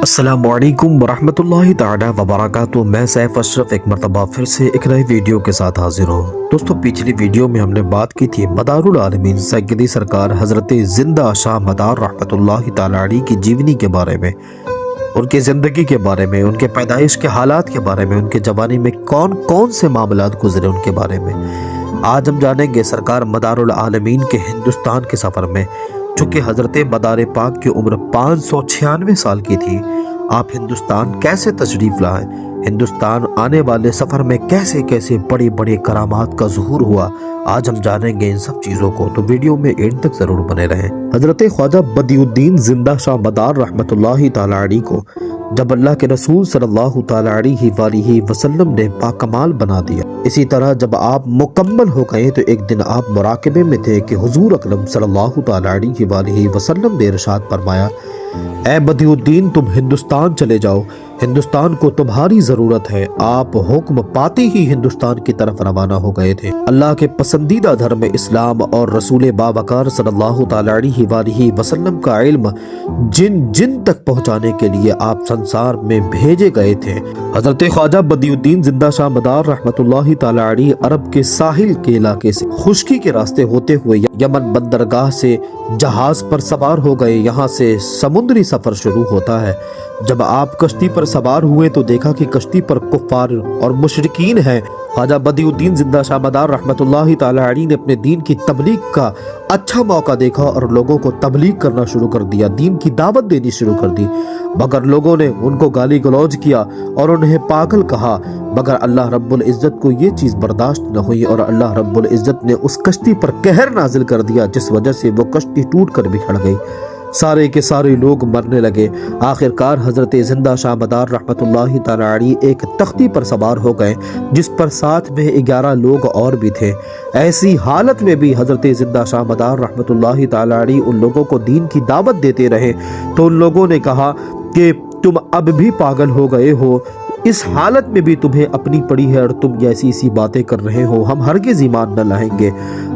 السلام علیکم ورحمۃ اللہ تعالی وبرکاتہ۔ میں سیف اشرف ایک مرتبہ پھر سے ایک نئے ویڈیو کے ساتھ حاضر ہوں۔ دوستو، پچھلی ویڈیو میں ہم نے بات کی تھی مدار العالمین سیدی سرکار حضرت زندہ شاہ مدار رحمۃ اللہ تعالی علیہ کی جیونی کے بارے میں، ان کی زندگی کے بارے میں، ان کے پیدائش کے حالات کے بارے میں، ان کے جوانی میں کون کون سے معاملات گزرے ان کے بارے میں آج ہم جانیں گے۔ سرکار مدار العالمین کے ہندوستان کے سفر میں، چونکہ حضرت مدار پاک کی عمر 596 سال کی تھی، آپ ہندوستان کیسے تشریف لائے، ہندوستان آنے والے سفر میں کیسے کیسے بڑے بڑے کرامات کا ظہور ہوا، آج ہم جانیں گے ان سب چیزوں کو، تو ویڈیو میں اینڈ تک ضرور بنے رہیں۔ حضرت خواجہ بدیع الدین زندہ شاہ مدار رحمۃ اللہ تعالی علیہ کو جب اللہ کے رسول صلی اللہ تعالی علیہ وآلہ وسلم نے پاکمال بنا دیا، اسی طرح جب آپ مکمل ہو گئے تو ایک دن آپ مراقبے میں تھے کہ حضور اکرم صلی اللہ تعالی علیہ وآلہ وسلم نے ارشاد فرمایا، اے بدیع الدین، تم ہندوستان چلے جاؤ، ہندوستان کو تمہاری ضرورت ہے۔ آپ حکم پاتے ہی ہندوستان کی طرف روانہ ہو گئے تھے۔ اللہ کے پسندیدہ دھرم اسلام اور رسول باوقار صلی اللہ تعالی علیہ وآلہ وسلم کا علم جن جن تک پہنچانے کے لیے آپ سنسار میں بھیجے گئے تھے۔ حضرت خواجہ بدیع الدین زندہ شاہ مدار رحمۃ اللہ تعالی علیہ عرب کے ساحل کے علاقے سے خشکی کے راستے ہوتے ہوئے یمن بندرگاہ سے جہاز پر سوار ہو گئے۔ یہاں سے سمندری سفر شروع ہوتا ہے۔ جب آپ کشتی پر سوار ہوئے تو دیکھا کہ کشتی پر کفار اور مشرکین ہیں۔ خواجہ بدیع الدین زندہ شاہ مدار رحمۃ اللہ تعالی علیہ نے اپنے دین کی تبلیغ کا اچھا موقع دیکھا اور لوگوں کو تبلیغ کرنا شروع کر دیا، دین کی دعوت دینی شروع کر دی، مگر لوگوں نے ان کو گالی گلوچ کیا اور انہیں پاگل کہا، مگر اللہ رب العزت کو یہ چیز برداشت نہ ہوئی اور اللہ رب العزت نے اس کشتی پر قہر نازل کر دیا، جس وجہ سے وہ کشتی ٹوٹ کر بکھر گئی، سارے کے سارے لوگ مرنے لگے۔ آخرکار حضرت زندہ شاہ مدار رحمۃ اللہ تعالی علیہ ایک تختی پر سوار ہو گئے، جس پر ساتھ میں 11 لوگ اور بھی تھے۔ ایسی حالت میں بھی حضرت زندہ شاہ مدار رحمۃ اللہ تعالی علیہ ان لوگوں کو دین کی دعوت دیتے رہے، تو ان لوگوں نے کہا کہ تم اب بھی پاگل ہو گئے ہو، اس حالت میں بھی تمہیں اپنی پڑی ہے اور تم ایسی باتیں کر رہے ہو، ہم ہرگز ایمان نہ لائیں گے۔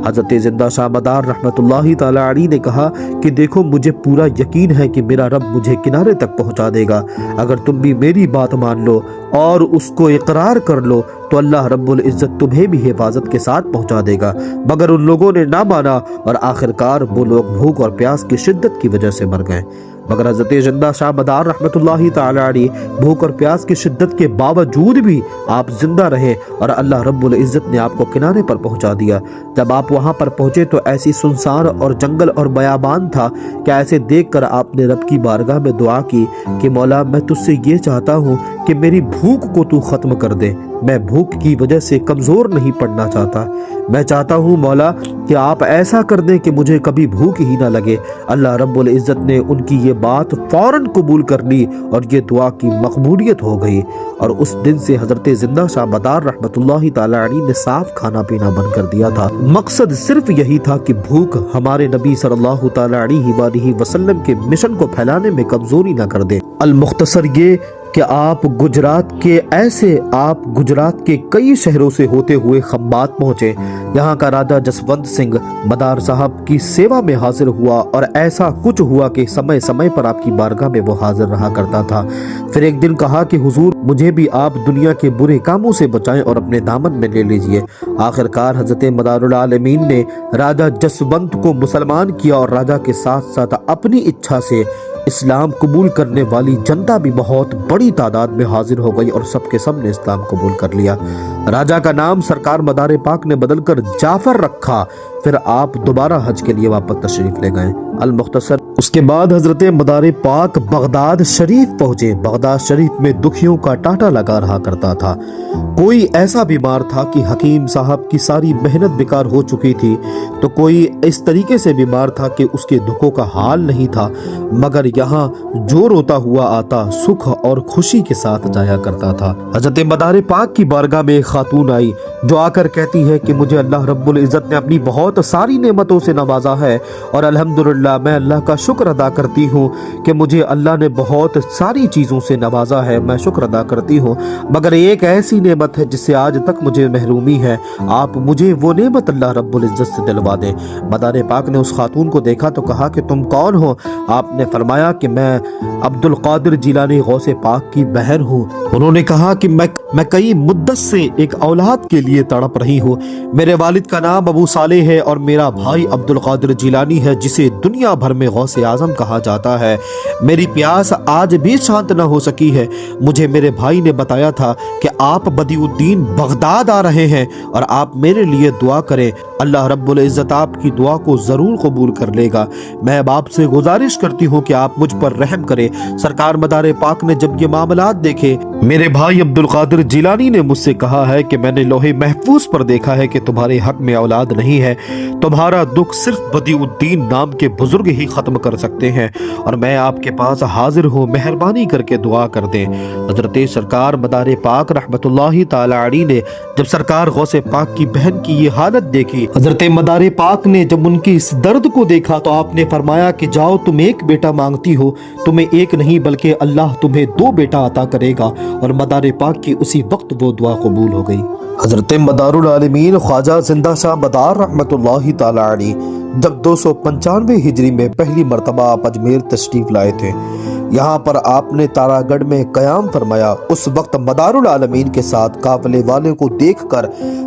حضرت زندہ شاہ مدار رحمۃ اللہ تعالی علیہ نے کہا کہ دیکھو، مجھے پورا یقین ہے کہ میرا رب مجھے کنارے تک پہنچا دے گا، اگر تم بھی میری بات مان لو اور اس کو اقرار کر لو تو اللہ رب العزت تمہیں بھی حفاظت کے ساتھ پہنچا دے گا، مگر ان لوگوں نے نہ مانا اور آخرکار وہ لوگ بھوک اور پیاس کی شدت کی وجہ سے مر گئے۔ مگر حضرت زندہ شاہ مدار رحمۃ اللہ تعالی علیہ بھوک اور پیاس کی شدت کے باوجود بھی آپ زندہ رہے اور اللہ رب العزت نے آپ کو کنارے پر پہنچا دیا۔ جب آپ وہاں پر پہنچے تو ایسی سنسان اور جنگل اور بیابان تھا کہ ایسے دیکھ کر آپ نے رب کی بارگاہ میں دعا کی کہ مولا، میں تجھ سے یہ چاہتا ہوں کہ میری بھوک کو تو ختم کر دے، میں بھوک کی وجہ سے کمزور نہیں پڑنا چاہتا، میں چاہتا ہوں مولا کہ آپ ایسا کر دیں کہ مجھے کبھی بھوک ہی نہ لگے۔ اللہ رب العزت نے ان کی یہ بات فوراً قبول کر لی اور یہ دعا کی مقبولیت ہو گئی، اور اس دن سے حضرت زندہ شاہ مدار رحمۃ اللہ تعالی علیہ نے صاف کھانا پینا بند کر دیا تھا۔ مقصد صرف یہی تھا کہ بھوک ہمارے نبی صلی اللہ تعالی علیہ وآلہ وسلم کے مشن کو پھیلانے میں کمزوری نہ کر دے۔ المختصر یہ کہ آپ گجرات کے کئی شہروں سے ہوتے ہوئے خمبات پہنچے۔ یہاں کا راجہ جسونت سنگھ مدار صاحب کی سیوا میں حاضر ہوا اور ایسا کچھ ہوا کہ سمے سمے پر آپ کی بارگاہ میں وہ حاضر رہا کرتا تھا۔ پھر ایک دن کہا کہ حضور، مجھے بھی آپ دنیا کے برے کاموں سے بچائیں اور اپنے دامن میں لے لیجئے۔ آخرکار حضرت مدار العالمین نے راجہ جسونت کو مسلمان کیا اور راجہ کے ساتھ ساتھ اپنی اچھا سے اسلام قبول کرنے والی جنتا بھی بہت بڑی تعداد میں حاضر ہو گئی اور سب کے سب نے اسلام قبول کر لیا۔ راجہ کا نام سرکار مدار پاک نے بدل کر جعفر رکھا۔ پھر آپ دوبارہ حج کے لیے واپس تشریف لے گئے۔ المختصر اس کے بعد حضرت مدار پاک بغداد شریف پہنچے۔ بغداد شریف میں دکھیوں کا ٹاٹا لگا رہا کرتا تھا۔ کوئی ایسا بیمار تھا کہ حکیم صاحب کی ساری محنت بیکار ہو چکی تھی، تو کوئی اس طریقے سے بیمار تھا کہ اس کے دکھوں کا حال نہیں تھا، مگر یہاں جو روتا ہوا آتا سکھ اور خوشی کے ساتھ جایا کرتا تھا۔ حضرت مدار پاک کی بارگاہ میں ایک خاتون آئی جو آ کر کہتی ہے کہ مجھے اللہ رب العزت نے اپنی بہت ساری نعمتوں سے نوازا ہے اور الحمدللہ अल्हम्दुलिल्लाह, मैं अल्लाह का शुक्र अदा करती हूँ कि मुझे अल्लाह ने बहुत सारी चीज़ों से नवाजा है, मैं शुक्र अदा करती हूँ, मगर एक ऐसी नेमत है जिससे आज तक मुझे महरूमी है, आप मुझे वो नेमत अल्लाह रब्बुल इज़्ज़त से दिलवा दें। मदार पाक ने उस खातून को देखा तो कहा कि तुम कौन हो? आपने फरमाया कि मैं अब्दुल कादिर जिलानी गौसे पाक की बहन हूँ। उन्होंने कहा कि मैं कई मुद्दत से एक औलाद के लिए तड़प रही हूँ। मेरे वालिद का नाम अबू सालेह है और मेरा भाई अब्दुल कादिर जिलानी है, जिसे दुनिया भर में गौसे आजम कहा जाता है। मेरी प्यास आज भी शांत न हो सकी है। मुझे मेरे भाई ने बताया था कि आप बदिउद्दीन बगदाद आ रहे हैं और आप मेरे लिए दुआ करें, अल्लाह रब्बुल इज़्ज़त आपकी दुआ को ज़रूर कबूल कर लेगा। मैं अब आपसे गुजारिश करती हूँ कि आप मुझ पर रहम करें। सरकार मदार पाक ने जब ये मामलात देखे, मेरे भाई अब्दुल कादिर जिलानी ने मुझसे कहा है कि मैंने लोहे महफूज पर देखा है कि तुम्हारे हक में औलाद नहीं है, तुम्हारा दुख सिर्फ बदिउद्दीन नाम के बुजुर्ग ही खत्म कर सकते हैं और मैं आपके पास हाजिर हूँ, मेहरबानी करके दुआ कर दें। हजरत सरकार मदार पाक रहमतुल्लाहि ताला अलैहि ने जब सरकार गौसे पाक की बहन की ये हालत देखी, हजरत मदार पाक ने जब उनकी इस दर्द को देखा तो आपने फरमाया कि जाओ, तुम एक बेटा मांगती हो, तुम्हें एक नहीं बल्कि अल्लाह तुम्हें 2 बेटा अता करेगा। और मदार पाक की उसी वक्त वो दुआ कबूल हो गई। हजरत मदारुल आलमीन ख्वाजा जिंदा शाह मदार रहमतुल्लाहि ताला अलैहि जब 295 हिजरी में पहली मर्तबा आप अजमेर तशरीफ लाए थे, यहाँ पर आपने तारागढ़ में कयाम फरमाया। उस वक्त मदारुल आलमीन के साथ काफिले वाले को देखकर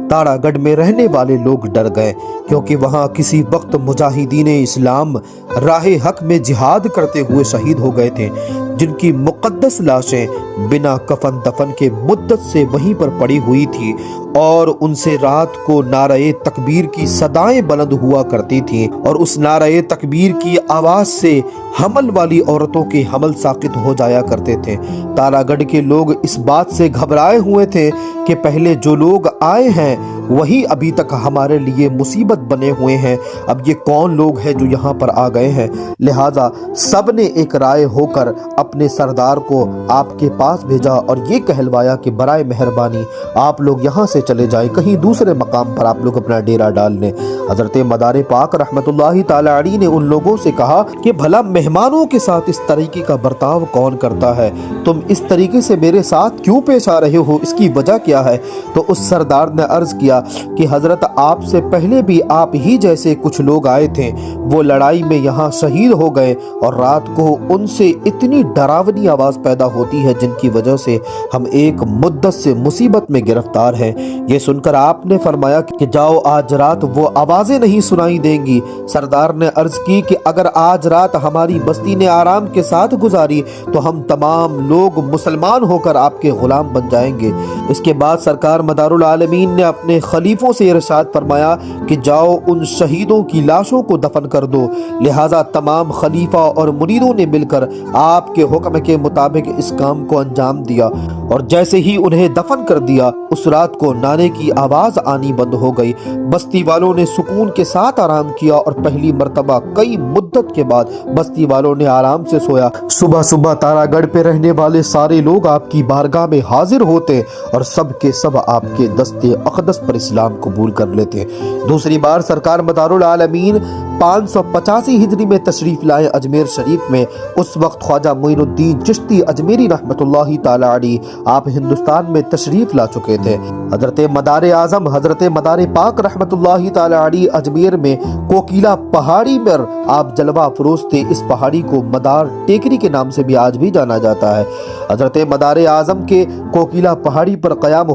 तारागढ़ में रहने वाले लोग डर गए, क्योंकि वहाँ किसी वक्त मुजाहिदीन इस्लाम राहे हक में जिहाद करते हुए शहीद हो गए थे, जिनकी मुक़द्दस लाशें बिना कफन दफन के मुद्दत से वहीं पर पड़ी हुई थी और उनसे रात को नारे तकबीर की सदाएं बुलंद हुआ करती थीं और उस नारे तकबीर की आवाज़ से हमल वाली औरतों के हमल साकित हो जाया करते थे। तारागढ़ के लोग इस बात से घबराए हुए थे कि पहले जो लोग आए हैं वही अभी तक हमारे लिए मुसीबत बने हुए हैं, अब ये कौन लोग हैं जो यहाँ पर आ गए हैं। लिहाजा सब ने एक राय होकर अपने सरदार को आपके पास भेजा और ये कहलवाया कि बराए मेहरबानी आप लोग यहाँ से चले जाएं, कहीं दूसरे मकाम पर आप लोग अपना डेरा डाल लें। हजरत मदार पाक रहमतुल्लाहि ताला अलैहि ने उन लोगों से कहा कि भला मेहमानों के साथ इस तरीके का बर्ताव कौन करता है, तुम इस तरीके से मेरे साथ क्यों पेश आ रहे हो, इसकी वजह क्या है। तो उस सरदार ने अर्ज किया कि हजरत आपसे पहले भी आप ही जैसे कुछ लोग आए थे, वो लड़ाई में यहाँ शहीद हो गए और रात को उनसे इतनी डरावनी आवाज़ पैदा होती है जिनकी वजह से हम एक मुद्दत से मुसीबत में गिरफ्तार हैं। ये सुनकर आपने फरमाया कि जाओ, आज रात वो आवाज़ें नहीं सुनाई देंगी। सरदार ने अर्ज की कि अगर आज रात हमारी बस्ती ने आराम के साथ गुजारी तो हम तमाम लोग मुसलमान होकर आपके गुलाम बन जाएंगे। इसके बाद सरकार मदारुल आलमीन ने अपने खलीफों से इरशाद फरमाया कि जाओ, उन शहीदों की लाशों को दफन कर दो। लिहाजा तमाम खलीफा और मुरीदों ने मिलकर आपके हुक्म के मुताबिक इस काम को अंजाम दिया और जैसे ही उन्हें दफन कर दिया, उस रात को नारे की आवाज़ आनी बंद हो गई। बस्ती वालों ने सुकून के साथ आराम किया और पहली मर्तबा कई मुद्दत के बाद बस्ती वालों ने आराम से सोया। सुबह सुबह तारागढ़ पे रहने वाले सारे लोग आपकी बारगाह में हाजिर होते और सब के सब आपके दस्ते अक़दस पर इस्लाम कबूल कर लेते। दूसरी बार सरकार मदारुल आलमीन 585 हिजरी में तशरीफ लाए अजमेर शरीफ में। उस वक्त ख्वाजा मोइनुद्दीन चिश्ती अजमेरी रहमतुल्लाहि ताला अलैहि आप हिंदुस्तान में तशरीफ ला चुके थे। हजरत मदार आजम हजरत मदार पाक रहमतुल्लाहि ताला अलैहि अजमेर में कोकिला पहाड़ी पर आप जलवा अफरोज थे। इस पहाड़ी को मदार टेकरी के नाम से भी आज भी जाना जाता है। हजरत मदार आजम के कोकिला पहाड़ी पर कयाम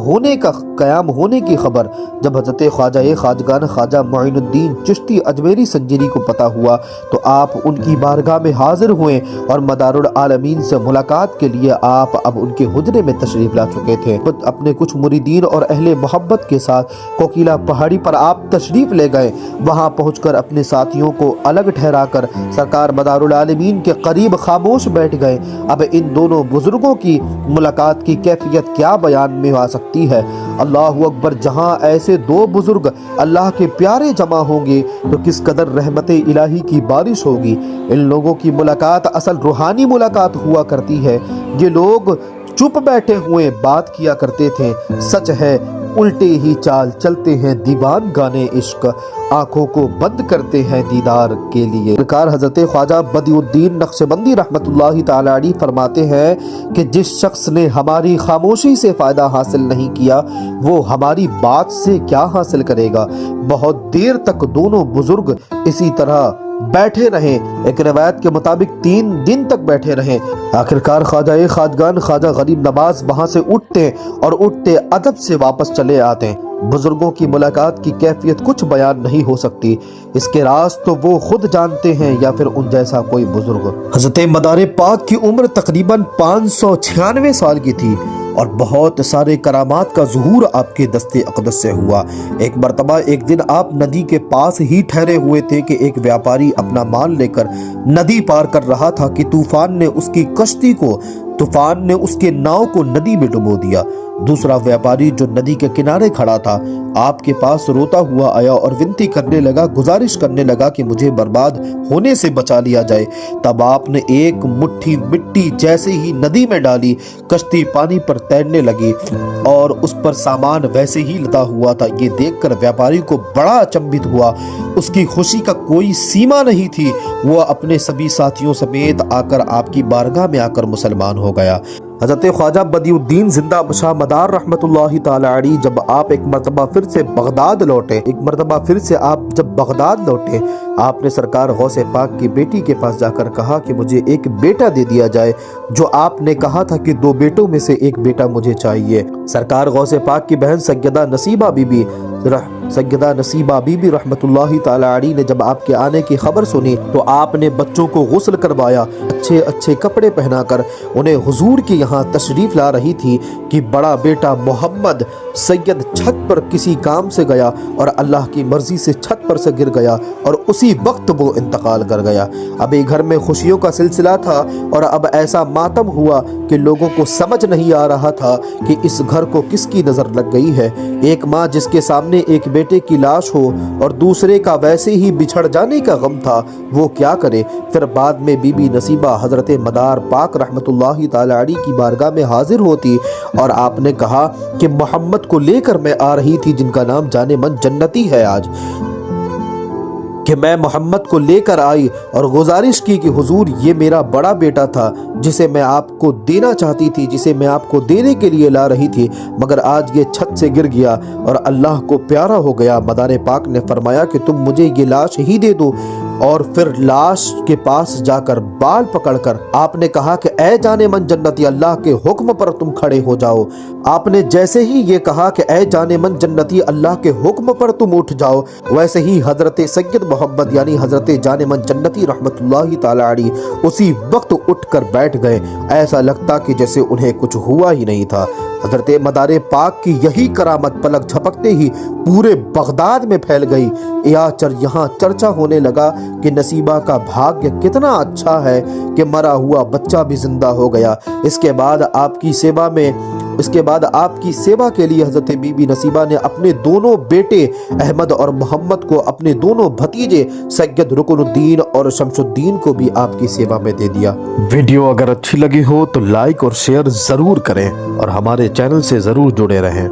होने की खबर जब हजरत ख्वाजा खाजगान ख्वाजा मोइनुद्दीन चिश्ती अजमेरी संजीरी को पता हुआ तो आप उनकी बारगाह में हाजिर हुए और मदारुल आलमीन से मुलाकात के लिए आप अब उनके हुजरे में तशरीफ ला चुके थे। अपने कुछ मुरीदीन और अहले मोहब्बत के साथ कोकिला पहाड़ी पर आप तशरीफ ले गए। वहां पहुंचकर अपने साथियों को अलग ठहराकर सरकार मदारुल आलमीन के करीब खामोश बैठ गए। अब इन दोनों बुजुर्गों की मुलाकात की कैफियत क्या बयान में आ सकती है। अल्लाहु अकबर, जहां ऐसे दो बुजुर्ग अल्लाह के प्यारे जमा होंगे तो किस कदर रहमत इलाही की बारिश होगी। इन लोगों की मुलाकात असल रूहानी मुलाकात हुआ करती है। ये लोग चुप बैठे हुए बात किया करते थे। सच है उल्टे ही चाल चलते हैं दीवान गाने इश्क, आंखों को बंद करते हैं दीदार के लिए। सरकार हजरत ख्वाजा बदिउद्दीन नक्शबंदी रहमतुल्लाहि ताला अलैहि फरमाते हैं कि जिस शख्स ने हमारी खामोशी से फ़ायदा हासिल नहीं किया वो हमारी बात से क्या हासिल करेगा। बहुत देर तक दोनों बुजुर्ग इसी तरह बैठे रहे। एक रिवायत के मुताबिक 3 दिन तक बैठे रहे। आखिरकार ख्वाजा खाजगान ख्वाजा गरीब नवाज वहां से उठते और उठते अदब से वापस चले आते। बुजुर्गों की मुलाकात की कैफियत कुछ बयान नहीं हो सकती। इसके राज तो वो खुद जानते हैं या फिर उन जैसा कोई बुजुर्ग। हज़रत मदार पाक की उम्र तकरीबन 596 साल की थी और बहुत सारे करामात का ज़ुहूर आपके दस्ते अक़दस से हुआ। एक मरतबा एक दिन आप नदी के पास ही ठहरे हुए थे कि एक व्यापारी अपना माल लेकर नदी पार कर रहा था कि तूफान ने उसके नाव को नदी में डुबो दिया। दूसरा व्यापारी जो नदी के किनारे खड़ा था आपके पास रोता हुआ आया और विनती करने लगा, गुजारिश करने लगा कि मुझे बर्बाद होने से बचा लिया जाए। तब आपने एक मुट्ठी मिट्टी जैसे ही नदी में डाली, कश्ती पानी पर तैरने लगी और उस पर सामान वैसे ही लदा हुआ था। ये देखकर व्यापारी को बड़ा अचंभित हुआ। उसकी खुशी का कोई सीमा नहीं थी। वो अपने सभी साथियों समेत आकर आपकी बारगाह में आकर मुसलमान हो गया। हज़रत ख्वाजा बदिउद्दीन जिंदा शाह मदार रहमतुल्लाहि ताला अलैहि जब आप एक मरतबा फिर से बगदाद लौटे, आपने सरकार गौसे पाक की बेटी के पास जाकर कहा कि मुझे एक बेटा दे दिया जाए, जो आपने कहा था कि 2 बेटों में से एक बेटा मुझे चाहिए। सरकार गौसे पाक की बहन सैयदा नसीबा बीबी रहमतुल्लाहि ताला अलैहि ने जब आपके आने की खबर सुनी तो आपने बच्चों को गुस्ल करवाया, अच्छे अच्छे कपड़े पहनाकर उन्हें हुजूर के यहाँ तशरीफ ला रही थी कि बड़ा बेटा मोहम्मद सैयद छत पर किसी काम से गया और अल्लाह की मर्जी से छत पर से गिर गया और उसी वक्त वो इंतकाल कर गया। अभी घर में खुशियों का सिलसिला था और अब ऐसा मातम हुआ कि लोगों को समझ नहीं आ रहा था कि इस घर को किसकी नज़र लग गई है। एक माँ जिसके सामने एक बेटे की लाश हो और दूसरे का वैसे ही बिछड़ जाने का गम था, वो क्या करे। फिर बाद में बीबी नसीबा हज़रत मदार पाक रहमतुल्लाहि ताला अलैहि की बारगाह में हाजिर होती और आपने कहा कि मोहम्मद को लेकर मैं आ रही थी, जिनका नाम जाने मन जन्नती है आज, कि मैं मोहम्मद को लेकर आई और गुजारिश की कि हुजूर ये मेरा बड़ा बेटा था जिसे मैं आपको देना चाहती थी, जिसे मैं आपको देने के लिए ला रही थी, मगर आज ये छत से गिर गया और अल्लाह को प्यारा हो गया। मदार पाक ने फरमाया कि तुम मुझे ये लाश ही दे दो। और फिर लाश के पास जाकर बाल पकड़कर आपने कहा कि ऐ जाने मन जन्नती, अल्लाह के हुक्म पर तुम खड़े हो जाओ। आपने जैसे ही ये कहा कि ऐ जाने मन जन्नती, अल्लाह के हुक्म पर तुम उठ जाओ, वैसे ही हजरत सैयद मोहम्मद यानी हजरत जाने मन जन्नती रहमतुल्लाहि ताला अलैहि उसी वक्त उठकर बैठ गए। ऐसा लगता कि जैसे उन्हें कुछ हुआ ही नहीं था। हजरत मदार पाक की यही करामत पलक झपकते ही पूरे बगदाद में फैल गई। यहाँ चर्चा होने लगा कि नसीबा का भाग्य कितना अच्छा है कि मरा हुआ बच्चा भी जिंदा हो गया। इसके बाद आपकी सेवा के लिए हजरत बीबी नसीबा ने अपने दोनों बेटे अहमद और मोहम्मद को अपने दोनों भतीजे सैयद रुकनुद्दीन और शमसुद्दीन को भी आपकी सेवा में दे दिया। वीडियो अगर अच्छी लगी हो तो लाइक और शेयर जरूर करें और हमारे चैनल से जरूर जुड़े रहें।